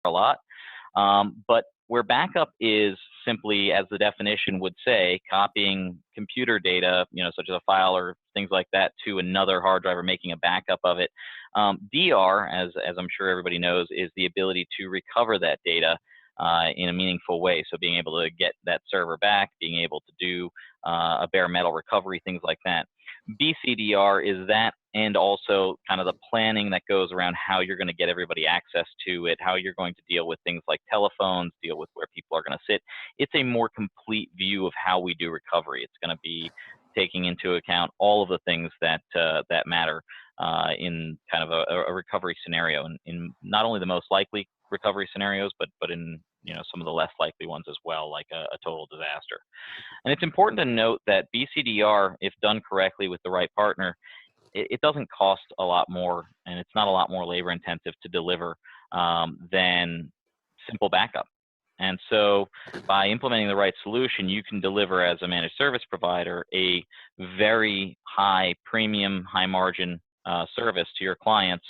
a lot. But where backup is simply, as the definition would say, copying computer data, such as a file or things like that, to another hard drive or making a backup of it. DR, as I'm sure everybody knows, is the ability to recover that data in a meaningful way. So being able to get that server back, being able to do a bare metal recovery, things like that. BCDR is that, and also kind of the planning that goes around how you're going to get everybody access to it, how you're going to deal with things like telephones, deal with where people are going to sit. It's a more complete view of how we do recovery. It's going to be taking into account all of the things that that matter in kind of a recovery scenario, and in not only the most likely recovery scenarios, but in some of the less likely ones as well, like a total disaster. And it's important to note that BCDR, if done correctly with the right partner, it doesn't cost a lot more, and it's not a lot more labor intensive to deliver than simple backup. And so by implementing the right solution, you can deliver, as a managed service provider, a very high premium, high margin service to your clients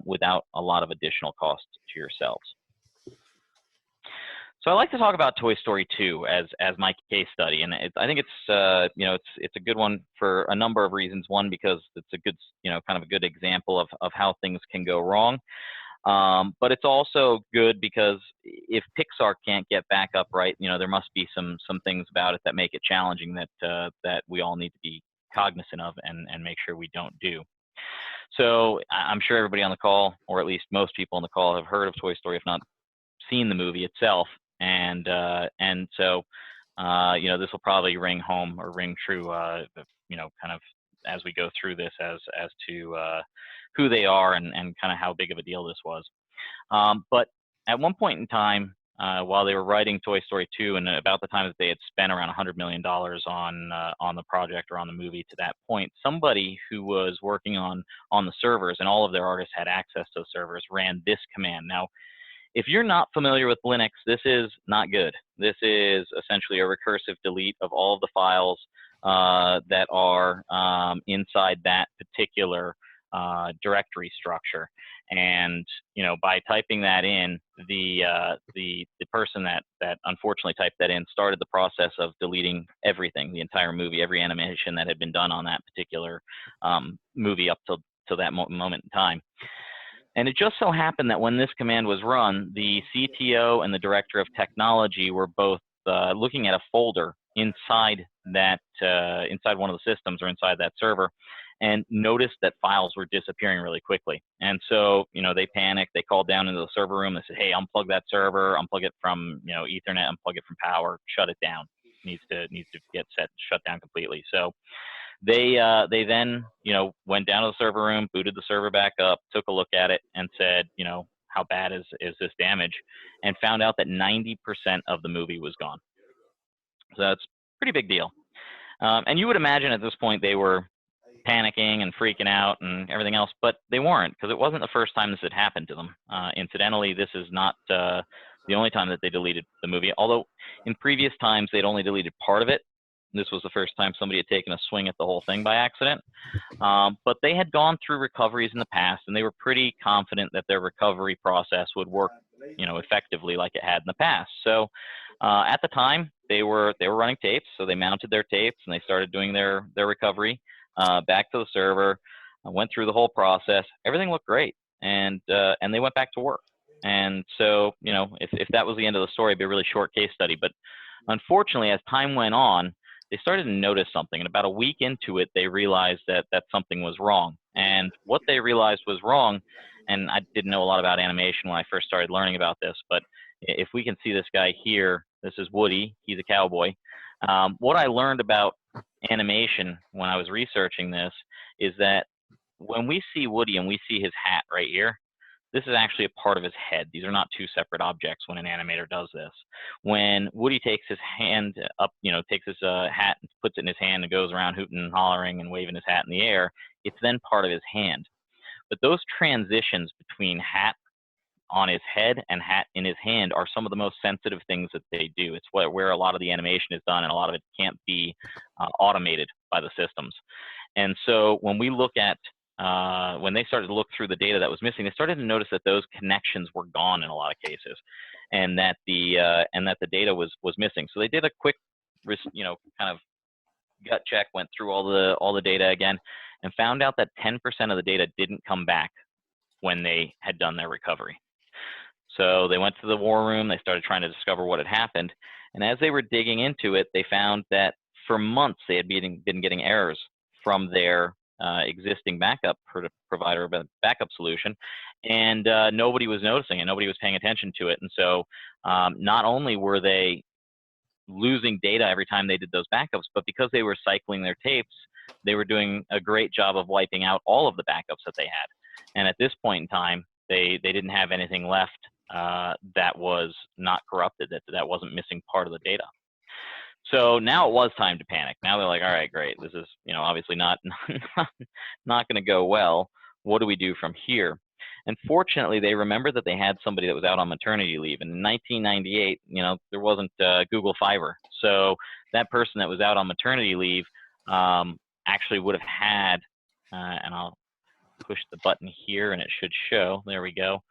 without a lot of additional costs to yourselves. So I like to talk about Toy Story 2 as my case study, and I think it's it's a good one for a number of reasons. One, because it's a good kind of a good example of how things can go wrong, but it's also good because if Pixar can't get back up right, there must be some things about it that make it challenging that we all need to be cognizant of and make sure we don't do. So I'm sure everybody on the call, or at least most people on the call, have heard of Toy Story, if not seen the movie itself. And so this will probably ring home or ring true, kind of as we go through this as to who they are and kind of how big of a deal this was. But at one point in time, while they were writing Toy Story 2, and about the time that they had spent around $100 million on the project or on the movie to that point, somebody who was working on the servers, and all of their artists had access to the servers, ran this command. Now, if you're not familiar with Linux, this is not good. This is essentially a recursive delete of all of the files that are inside that particular directory structure. And by typing that in, the person that unfortunately typed that in started the process of deleting everything, the entire movie, every animation that had been done on that particular movie up till that moment in time. And it just so happened that when this command was run, the CTO and the director of technology were both looking at a folder inside that inside one of the systems or inside that server, and noticed that files were disappearing really quickly. And so they panicked. They called down into the server room. They said, "Hey, unplug that server. Unplug it from Ethernet. Unplug it from power. Shut it down. Needs to get shut down completely." So they then went down to the server room, booted the server back up, took a look at it, and said, how bad is this damage? And found out that 90% of the movie was gone. So that's a pretty big deal. And you would imagine at this point they were panicking and freaking out and everything else, but they weren't, because it wasn't the first time this had happened to them. Incidentally, this is not the only time that they deleted the movie, although in previous times they'd only deleted part of it. This was the first time somebody had taken a swing at the whole thing by accident. But they had gone through recoveries in the past, and they were pretty confident that their recovery process would work, effectively like it had in the past. So at the time, they were running tapes, so they mounted their tapes and they started doing their recovery back to the server. Went through the whole process. Everything looked great, and they went back to work. And so, if that was the end of the story, it'd be a really short case study. But unfortunately, as time went on, they started to notice something, and about a week into it, they realized that something was wrong. And what they realized was wrong, and I didn't know a lot about animation when I first started learning about this, but if we can see this guy here, this is Woody. He's a cowboy. What I learned about animation when I was researching this is that when we see Woody and we see his hat right here, this is actually a part of his head. These are not two separate objects when an animator does this. When Woody takes his hand up, takes his hat and puts it in his hand and goes around hooting and hollering and waving his hat in the air, it's then part of his hand. But those transitions between hat on his head and hat in his hand are some of the most sensitive things that they do. It's where a lot of the animation is done, and a lot of it can't be automated by the systems. And so when we look at when they started to look through the data that was missing, they started to notice that those connections were gone in a lot of cases, and that the data was missing. So they did a quick, kind of gut check, went through all the data again, and found out that 10% of the data didn't come back when they had done their recovery. So they went to the war room, they started trying to discover what had happened, and as they were digging into it, they found that for months they had been getting errors from their existing backup provider, backup solution, and nobody was noticing it, nobody was paying attention to it. And so not only were they losing data every time they did those backups, but because they were cycling their tapes, they were doing a great job of wiping out all of the backups that they had. And at this point in time, they didn't have anything left that was not corrupted, that wasn't missing part of the data. So now it was time to panic. Now they're like, all right, great. This is, obviously not going to go well. What do we do from here? And fortunately, they remembered that they had somebody that was out on maternity leave. And in 1998, there wasn't Google Fiber. So that person that was out on maternity leave actually would have had, and I'll push the button here and it should show, there we go,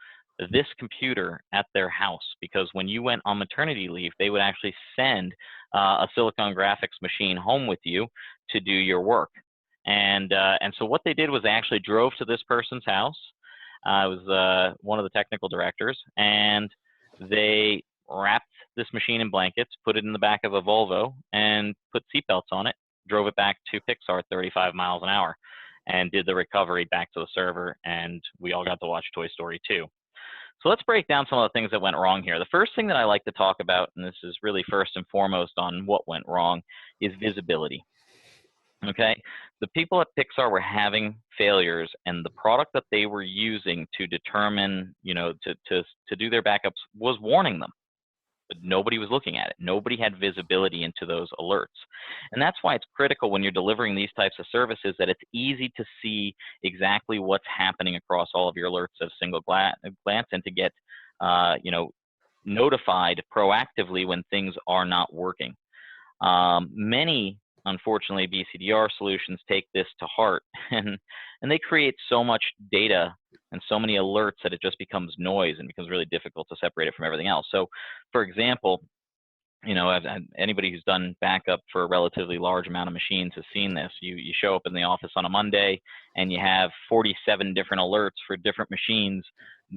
this computer at their house, because when you went on maternity leave, they would actually send a Silicon Graphics machine home with you to do your work. And so what they did was they actually drove to this person's house. It was one of the technical directors, and they wrapped this machine in blankets, put it in the back of a Volvo, and put seatbelts on it, drove it back to Pixar at 35 miles an hour, and did the recovery back to the server, and we all got to watch Toy Story 2. So let's break down some of the things that went wrong here. The first thing that I like to talk about, and this is really first and foremost on what went wrong, is visibility. Okay, the people at Pixar were having failures, and the product that they were using to determine, to do their backups was warning them, but nobody was looking at it. Nobody had visibility into those alerts. And that's why it's critical when you're delivering these types of services that it's easy to see exactly what's happening across all of your alerts at a single glance, and to get, notified proactively when things are not working. Many, unfortunately, BCDR solutions take this to heart, and they create so much data and so many alerts that it just becomes noise and becomes really difficult to separate it from everything else. So, for example, anybody who's done backup for a relatively large amount of machines has seen this. You show up in the office on a Monday, and you have 47 different alerts for different machines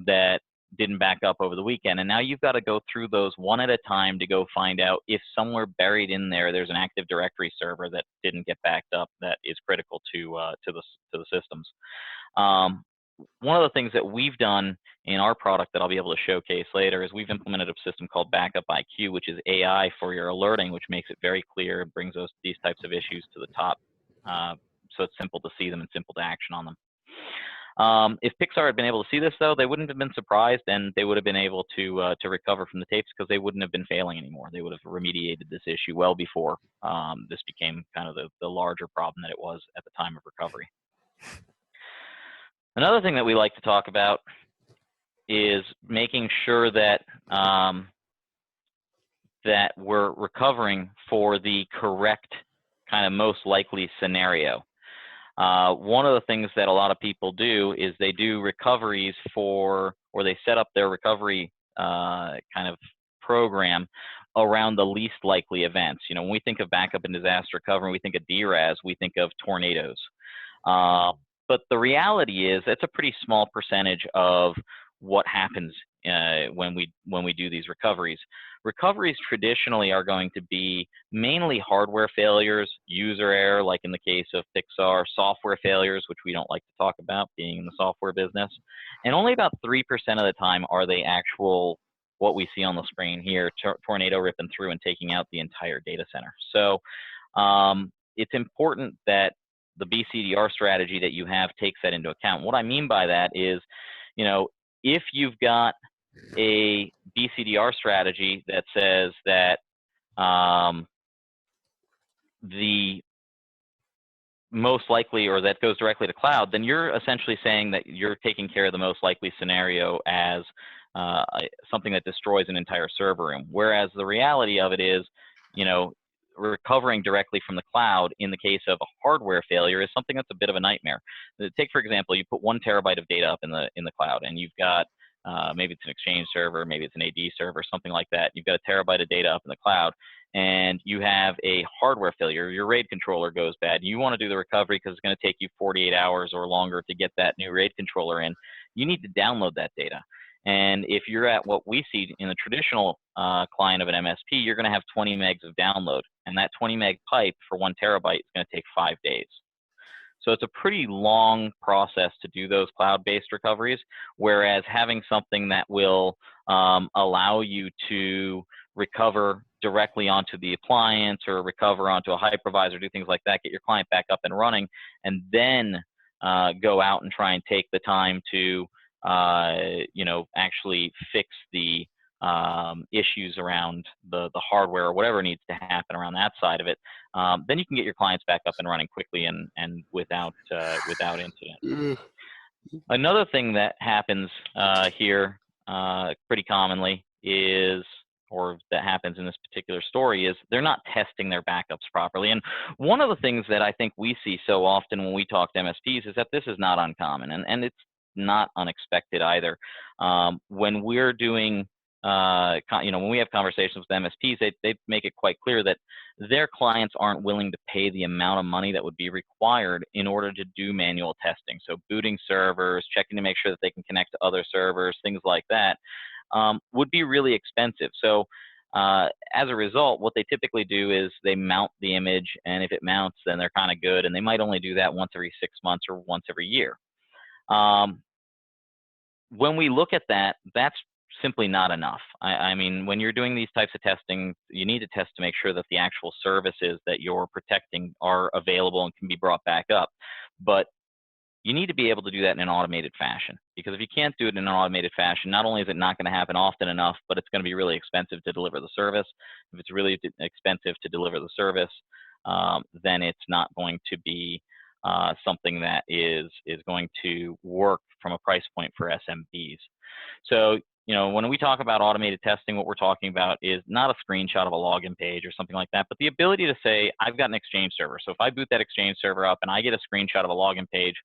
that didn't back up over the weekend, and now you've got to go through those one at a time to go find out if somewhere buried in there's an Active Directory server that didn't get backed up that is critical to the systems. One of the things that we've done in our product that I'll be able to showcase later is we've implemented a system called Backup IQ, which is AI for your alerting, which makes it very clear and brings these types of issues to the top, so it's simple to see them and simple to action on them. If Pixar had been able to see this, though, they wouldn't have been surprised, and they would have been able to recover from the tapes, because they wouldn't have been failing anymore. They would have remediated this issue well before this became kind of the larger problem that it was at the time of recovery. Another thing that we like to talk about is making sure that that we're recovering for the correct kind of most likely scenario. One of the things that a lot of people do is they do recoveries or they set up their recovery kind of program around the least likely events. When we think of backup and disaster recovery, we think of DRAS, we think of tornadoes. But the reality is it's a pretty small percentage of what happens when we do these recoveries. Recoveries traditionally are going to be mainly hardware failures, user error, like in the case of Pixar, software failures, which we don't like to talk about being in the software business. And only about 3% of the time are they actual, what we see on the screen here, tornado ripping through and taking out the entire data center. So it's important that the BCDR strategy that you have takes that into account. What I mean by that is, if you've got a BCDR strategy that says that the most likely, or that goes directly to cloud, then you're essentially saying that you're taking care of the most likely scenario as something that destroys an entire server room. Whereas the reality of it is, recovering directly from the cloud in the case of a hardware failure is something that's a bit of a nightmare. Take, for example, you put 1 terabyte of data up in the cloud, and you've got maybe it's an Exchange server, maybe it's an AD server, something like that. You've got a terabyte of data up in the cloud, and you have a hardware failure. Your RAID controller goes bad. You want to do the recovery because it's going to take you 48 hours or longer to get that new RAID controller in. You need to download that data. And if you're at what we see in the traditional client of an MSP, you're going to have 20 megs of download. And that 20 meg pipe for 1 terabyte is going to take 5 days. So it's a pretty long process to do those cloud-based recoveries, whereas having something that will allow you to recover directly onto the appliance or recover onto a hypervisor, do things like that, get your client back up and running, and then go out and try and take the time to actually fix the issues around the hardware or whatever needs to happen around that side of it. Then you can get your clients back up and running quickly and without incident. Another thing that happens here pretty commonly is, or that happens in this particular story, is they're not testing their backups properly. And one of the things that I think we see so often when we talk to MSPs is that this is not uncommon, and it's not unexpected either. When we're doing when we have conversations with MSPs, they make it quite clear that their clients aren't willing to pay the amount of money that would be required in order to do manual testing. So booting servers, checking to make sure that they can connect to other servers, things like that, would be really expensive. So as a result, what they typically do is they mount the image, and if it mounts, then they're kind of good, and they might only do that once every 6 months or once every year. When we look at that, that's simply not enough. I mean, when you're doing these types of testing, you need to test to make sure that the actual services that you're protecting are available and can be brought back up. But you need to be able to do that in an automated fashion, because if you can't do it in an automated fashion, not only is it not going to happen often enough, but it's going to be really expensive to deliver the service. If it's really expensive to deliver the service, then it's not going to be something that is going to work from a price point for SMBs. So, when we talk about automated testing, what we're talking about is not a screenshot of a login page or something like that, but the ability to say, I've got an Exchange server. So if I boot that Exchange server up and I get a screenshot of a login page,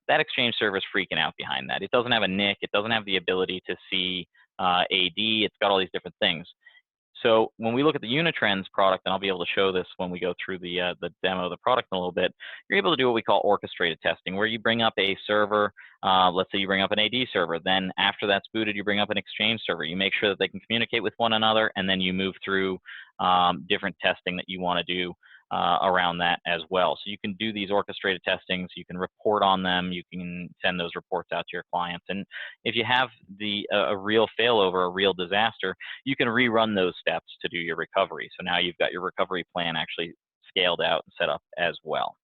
that Exchange server is freaking out behind that. It doesn't have a NIC. It doesn't have the ability to see AD. It's got all these different things. So when we look at the Unitrends product, and I'll be able to show this when we go through the demo of the product in a little bit, you're able to do what we call orchestrated testing, where you bring up a server. Let's say you bring up an AD server. Then after that's booted, you bring up an Exchange server. You make sure that they can communicate with one another, and then you move through different testing that you want to do around that as well. So you can do these orchestrated testings, you can report on them, you can send those reports out to your clients. And if you have a real failover, a real disaster, you can rerun those steps to do your recovery. So now you've got your recovery plan actually scaled out and set up as well.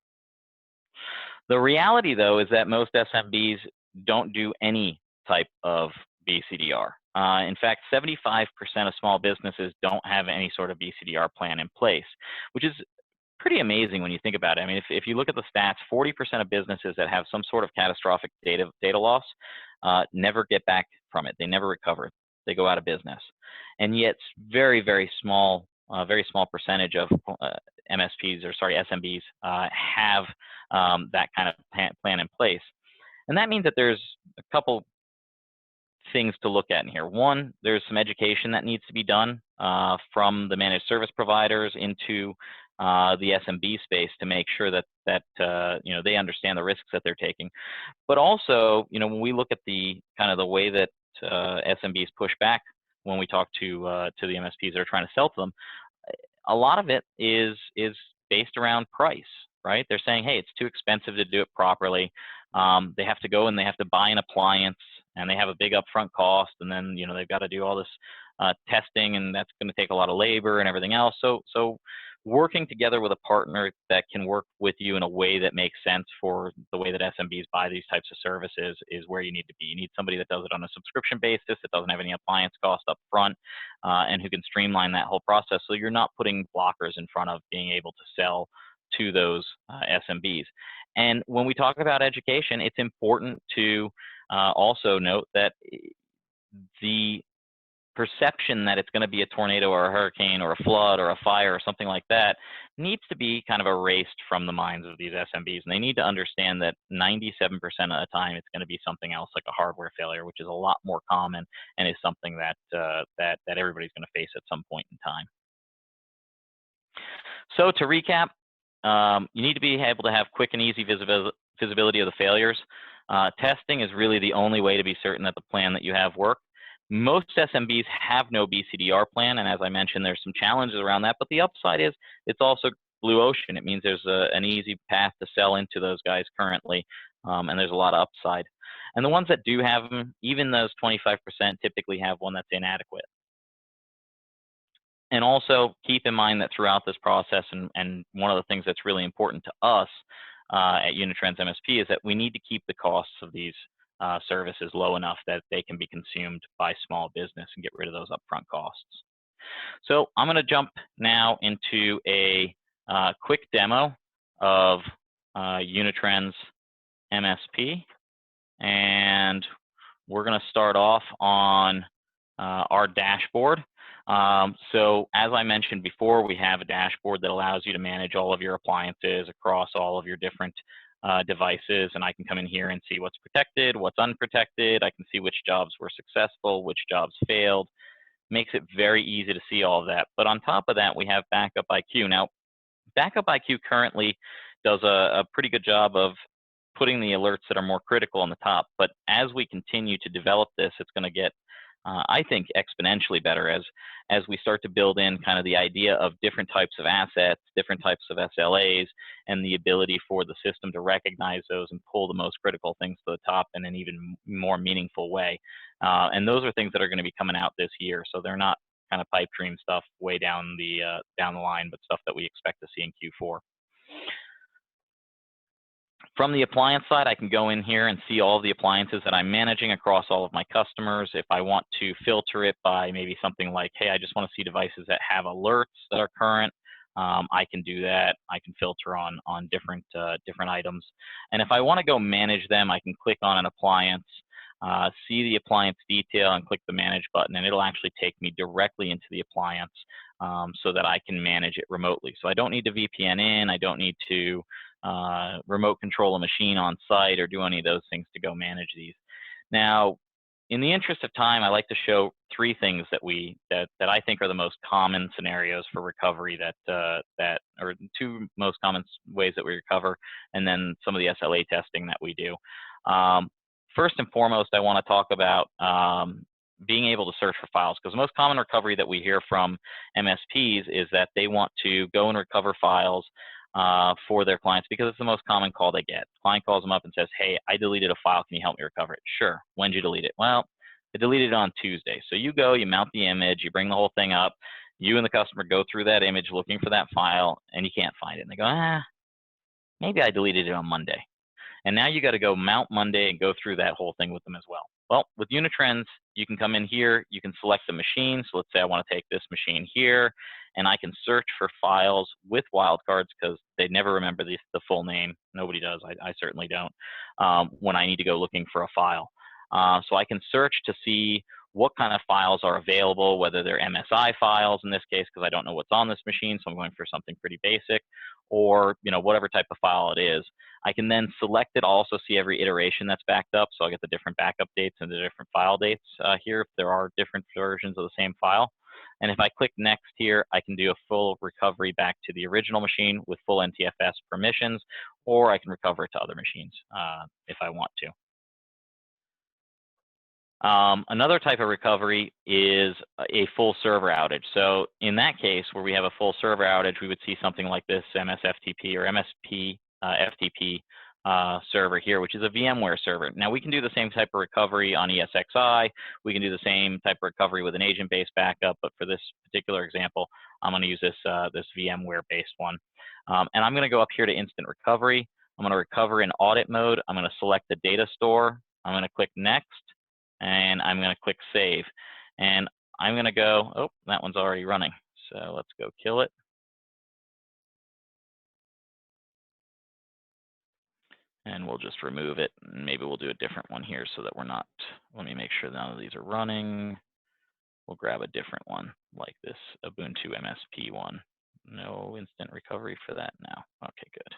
The reality, though, is that most SMBs don't do any type of BCDR. In fact, 75% of small businesses don't have any sort of BCDR plan in place, which is pretty amazing when you think about it. I mean, if you look at the stats, 40% of businesses that have some sort of catastrophic data loss never get back from it. They never recover. They go out of business. And yet, very, very small percentage of SMBs have that kind of plan in place. And that means that there's a couple things to look at in here. One, there's some education that needs to be done from the managed service providers into the SMB space to make sure that they understand the risks that they're taking. But also, when we look at the kind of the way that SMBs push back when we talk to the MSPs that are trying to sell to them, a lot of it is based around price, right? They're saying, hey, it's too expensive to do it properly. They have to go and they have to buy an appliance, and they have a big upfront cost, and then they've got to do all this testing, and that's going to take a lot of labor and everything else. So working together with a partner that can work with you in a way that makes sense for the way that SMBs buy these types of services is where you need to be. You need somebody that does it on a subscription basis, that doesn't have any appliance cost up front, and who can streamline that whole process so you're not putting blockers in front of being able to sell to those SMBs. And when we talk about education, it's important to also note that the perception that it's going to be a tornado or a hurricane or a flood or a fire or something like that needs to be kind of erased from the minds of these SMBs. And they need to understand that 97% of the time it's going to be something else, like a hardware failure, which is a lot more common and is something that that everybody's going to face at some point in time. So to recap, you need to be able to have quick and easy visibility of the failures. Testing is really the only way to be certain that the plan that you have works. Most SMBs have no BCDR plan, and as I mentioned, there's some challenges around that, but the upside is it's also blue ocean. It means there's an easy path to sell into those guys currently, and there's a lot of upside. And the ones that do have them, even those 25% typically have one that's inadequate. And also keep in mind that throughout this process, and one of the things that's really important to us at Unitrends MSP is that we need to keep the costs of these services low enough that they can be consumed by small business and get rid of those upfront costs. So I'm going to jump now into a quick demo of Unitrends MSP, and we're going to start off on our dashboard. So as I mentioned before, we have a dashboard that allows you to manage all of your appliances across all of your different devices, and I can come in here and see what's protected, what's unprotected. I can see which jobs were successful, which jobs failed. Makes it very easy to see all of that. But on top of that, we have Backup IQ. Now, Backup IQ currently does a pretty good job of putting the alerts that are more critical on the top. But as we continue to develop this, it's going to get I think exponentially better as we start to build in kind of the idea of different types of assets, different types of SLAs, and the ability for the system to recognize those and pull the most critical things to the top in an even more meaningful way. And those are things that are going to be coming out this year, so they're not kind of pipe dream stuff way down the line, but stuff that we expect to see in Q4. From the appliance side, I can go in here and see all of the appliances that I'm managing across all of my customers. If I want to filter it by maybe something like, hey, I just want to see devices that have alerts that are current, I can do that. I can filter on different items. And if I want to go manage them, I can click on an appliance, see the appliance detail, and click the Manage button, and it'll actually take me directly into the appliance so that I can manage it remotely. So I don't need to VPN in. I don't need to remote control a machine on site or do any of those things to go manage these. Now, in the interest of time, I like to show three things that I think are the most common scenarios for recovery that or two most common ways that we recover, and then some of the SLA testing that we do. First and foremost, I want to talk about being able to search for files, because the most common recovery that we hear from MSPs is that they want to go and recover files for their clients because it's the most common call they get. The client calls them up and says, hey, I deleted a file. Can you help me recover it? Sure. When did you delete it? Well, I deleted it on Tuesday. So you go, you mount the image, you bring the whole thing up, you and the customer go through that image looking for that file, and you can't find it. And they go, maybe I deleted it on Monday. And now you got to go mount Monday and go through that whole thing with them as well. Well, with Unitrends, you can come in here, you can select the machine. So let's say I want to take this machine here, and I can search for files with wildcards because they never remember the full name. Nobody does. I certainly don't when I need to go looking for a file. So I can search to see what kind of files are available, whether they're MSI files in this case, because I don't know what's on this machine, so I'm going for something pretty basic, or whatever type of file it is. I can then select it. I'll also see every iteration that's backed up, so I'll get the different backup dates and the different file dates here if there are different versions of the same file. And if I click next here, I can do a full recovery back to the original machine with full NTFS permissions, or I can recover it to other machines if I want to. Another type of recovery is a full server outage. So in that case, where we have a full server outage, we would see something like this MSFTP or MSP FTP server here, which is a VMware server. Now we can do the same type of recovery on ESXi. We can do the same type of recovery with an agent-based backup, but for this particular example, I'm going to use this VMware-based one. And I'm going to go up here to Instant Recovery. I'm going to recover in audit mode. I'm going to select the data store. I'm going to click Next, and I'm going to click Save. And I'm going to go, oh, that one's already running. So let's go kill it. And we'll just remove it. And maybe we'll do a different one here so that we're not, let me make sure none of these are running. we'll grab a different one like this Ubuntu MSP one. No instant recovery for that now. Okay, good.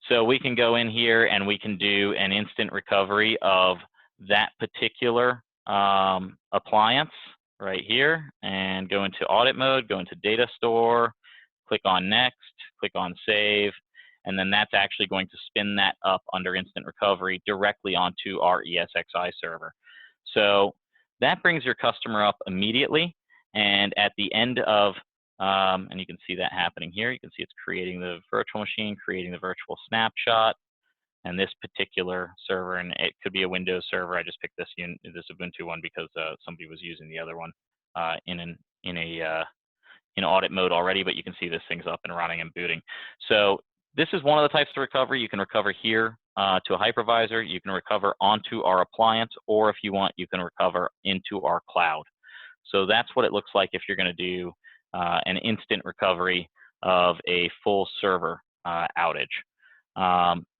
So we can go in here and we can do an instant recovery of that particular appliance right here, and go into audit mode, go into data store, click on next, click on save, and then that's actually going to spin that up under instant recovery directly onto our ESXi server. So that brings your customer up immediately, and at the end of, and you can see that happening here, you can see it's creating the virtual machine, creating the virtual snapshot, and this particular server, and it could be a Windows server. I just picked this Ubuntu one because somebody was using the other one in audit mode already, but you can see this thing's up and running and booting. So this is one of the types of recovery. You can recover here to a hypervisor. You can recover onto our appliance, or if you want, you can recover into our cloud. So that's what it looks like if you're going to do an instant recovery of a full server outage.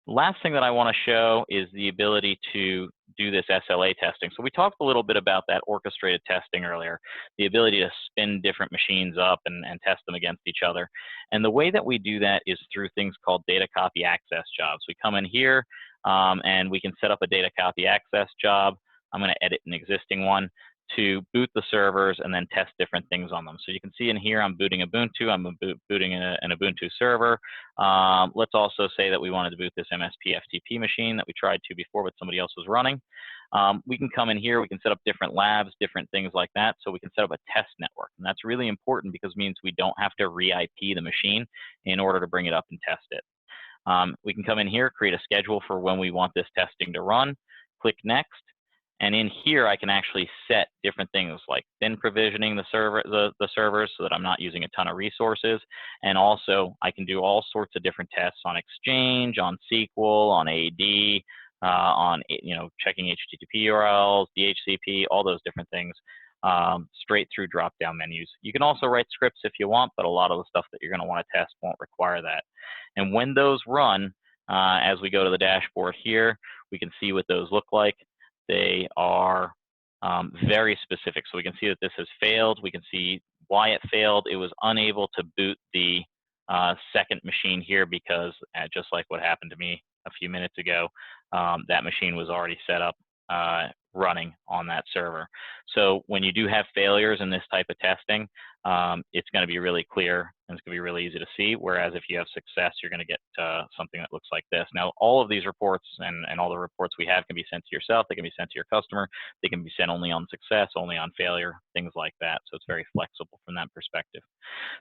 Last thing that I want to show is the ability to do this SLA testing. So we talked a little bit about that orchestrated testing earlier, the ability to spin different machines up and test them against each other. And the way that we do that is through things called data copy access jobs. We come in here and we can set up a data copy access job. I'm going to edit an existing one to boot the servers and then test different things on them. So you can see in here, I'm booting Ubuntu, I'm booting an Ubuntu server. Let's also say that we wanted to boot this MSP FTP machine that we tried to before, but somebody else was running. We can come in here, we can set up different labs, different things like that. So we can set up a test network. And that's really important because it means we don't have to re-IP the machine in order to bring it up and test it. We can come in here, create a schedule for when we want this testing to run, click next. And in here, I can actually set different things like thin provisioning the servers so that I'm not using a ton of resources. And also, I can do all sorts of different tests on Exchange, on SQL, on AD, on checking HTTP URLs, DHCP, all those different things, straight through drop-down menus. You can also write scripts if you want, but a lot of the stuff that you're going to want to test won't require that. And when those run, as we go to the dashboard here, we can see what those look like. They are very specific. So we can see that this has failed. We can see why it failed. It was unable to boot the second machine here because just like what happened to me a few minutes ago, that machine was already set up running on that server. So when you do have failures in this type of testing, it's going to be really clear and it's going to be really easy to see. Whereas if you have success, you're going to get something that looks like this. Now, all of these reports and all the reports we have can be sent to yourself. They can be sent to your customer. They can be sent only on success, only on failure, things like that. So it's very flexible from that perspective.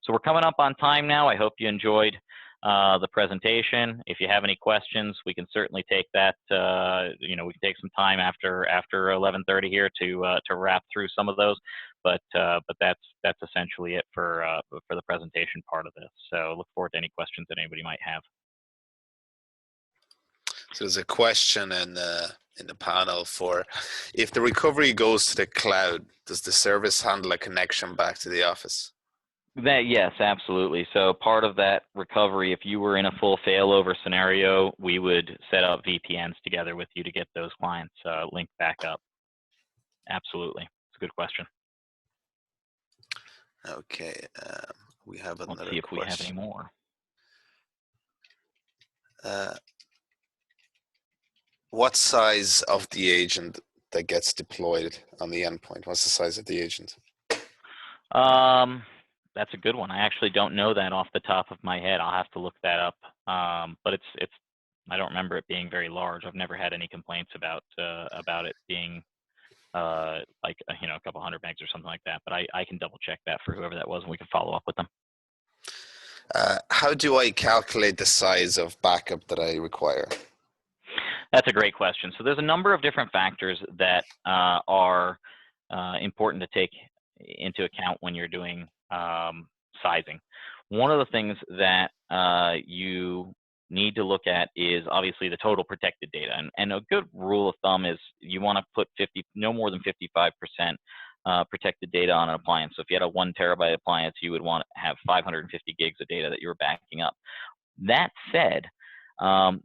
So we're coming up on time now. I hope you enjoyed the presentation. If you have any questions, we can certainly take that. We can take some time after 11:30 here to wrap through some of those. But that's essentially it for the presentation part of this. So look forward to any questions that anybody might have. So there's a question in the panel for, if the recovery goes to the cloud, does the service handle a connection back to the office? Yes, absolutely. So part of that recovery, if you were in a full failover scenario, we would set up VPNs together with you to get those clients linked back up. Absolutely. It's a good question. Okay. We have another Let's see if question. we have any more. What size of the agent that gets deployed on the endpoint? What's the size of the agent? That's a good one. I actually don't know that off the top of my head. I'll have to look that up. But I don't remember it being very large. I've never had any complaints about it being like a couple hundred megs or something like that. But I can double check that for whoever that was, and we can follow up with them. How do I calculate the size of backup that I require? That's a great question. So there's a number of different factors that are important to take into account when you're doing sizing. One of the things that you need to look at is obviously the total protected data. And a good rule of thumb is you want to put no more than 55% protected data on an appliance. So if you had a 1 terabyte appliance, you would want to have 550 gigs of data that you were backing up. That said,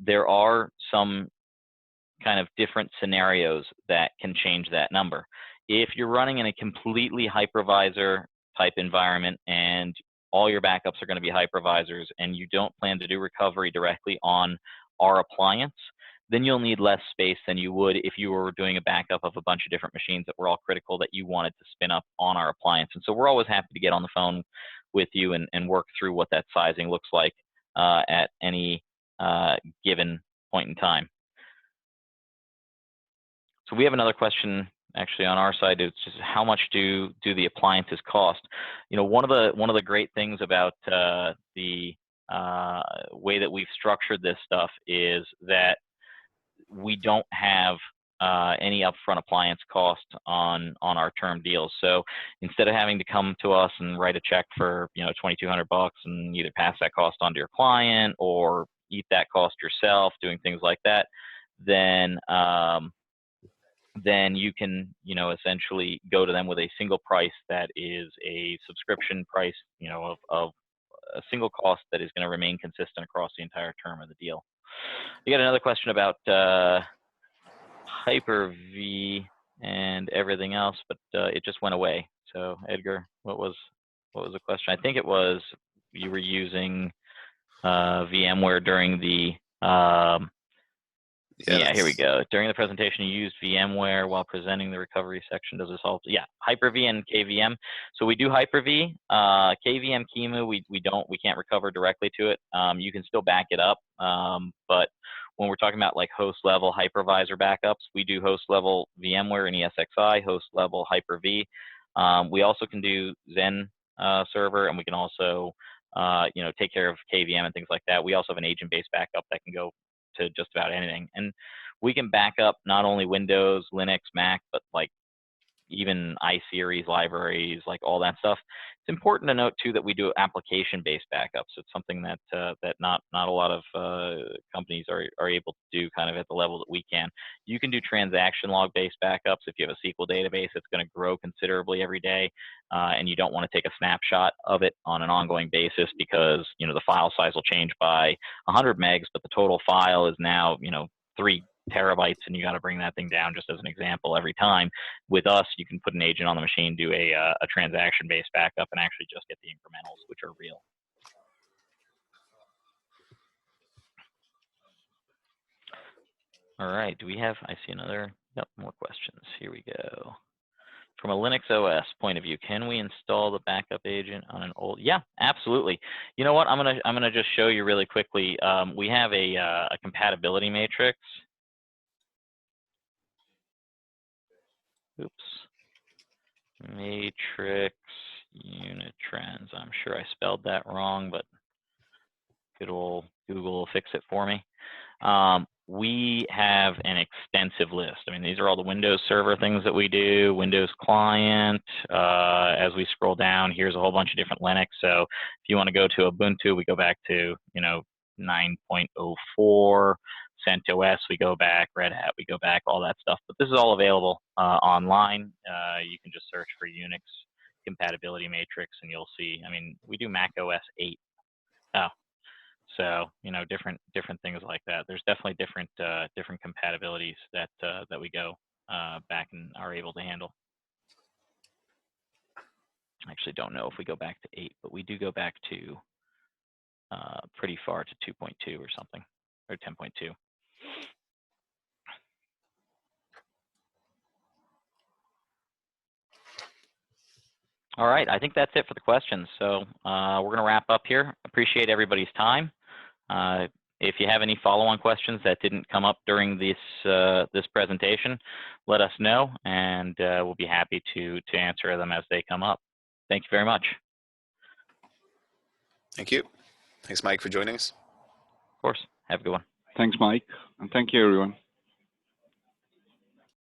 there are some kind of different scenarios that can change that number. if you're running in a completely hypervisor type environment and all your backups are going to be hypervisors and you don't plan to do recovery directly on our appliance, then you'll need less space than you would if you were doing a backup of a bunch of different machines that were all critical that you wanted to spin up on our appliance. And so we're always happy to get on the phone with you and work through what that sizing looks like at any given point in time. So we have another question actually on our side. It's just how much do the appliances cost? You know, one of the great things about the way that we've structured this stuff is that we don't have any upfront appliance cost on our term deals. So instead of having to come to us and write a check for, you know, $2,200 and either pass that cost on to your client or eat that cost yourself, doing things like that, then you can, you know, essentially go to them with a single price that is a subscription price, you know, of a single cost that is going to remain consistent across the entire term of the deal. You got another question about Hyper-V and everything else, but it just went away. So Edgar, what was the question? I think it was you were using VMware during the yeah, here we go. During the presentation, you used VMware while presenting the recovery section. Does this all? Yeah, Hyper-V and KVM. So we do Hyper-V. KVM QEMU, we can't recover directly to it. You can still back it up, but when we're talking about like host level hypervisor backups, we do host level VMware and ESXi, host level Hyper-V. We also can do Zen server, and we can also you know, take care of KVM and things like that. We also have an agent-based backup that can go to just about anything, and we can back up not only Windows, Linux, Mac, but like even iSeries libraries, like all that stuff. It's important to note too that we do application-based backups. It's something that that not a lot of companies are able to do kind of at the level that we can. You can do transaction log-based backups if you have a SQL database that's going to grow considerably every day, and you don't want to take a snapshot of it on an ongoing basis because, you know, the file size will change by 100 megs, but the total file is now, you know, 3 terabytes, and you got to bring that thing down, just as an example, every time. With us, you can put an agent on the machine, do a transaction-based backup, and actually just get the incrementals, which are real. All right, do we have, I see another, yep, more questions. Here we go. From a Linux OS point of view, can we install the backup agent on an old? Yeah, absolutely. You know what? I'm gonna just show you really quickly. We have a compatibility matrix. Oops. Matrix unit trends. I'm sure I spelled that wrong, but good old Google will fix it for me. We have an extensive list. I mean, these are all the Windows Server things that we do, Windows Client. As we scroll down, here's a whole bunch of different Linux. So if you want to go to Ubuntu, we go back to, you know, 9.04. CentOS, we go back, Red Hat, we go back, all that stuff. But this is all available online. You can just search for Unix compatibility matrix, and you'll see. I mean, we do Mac OS 8. Oh, so you know, different things like that. There's definitely different compatibilities that that we go back and are able to handle. I actually don't know if we go back to 8, but we do go back to pretty far to 2.2 or something, or 10.2. All right, I think that's it for the questions. So we're going to wrap up here. Appreciate everybody's time. If you have any follow-on questions that didn't come up during this this presentation, let us know, and we'll be happy to answer them as they come up. Thank you very much. Thank you. Thanks, Mike, for joining us. Of course. Have a good one. Thanks, Mike, and thank you, everyone.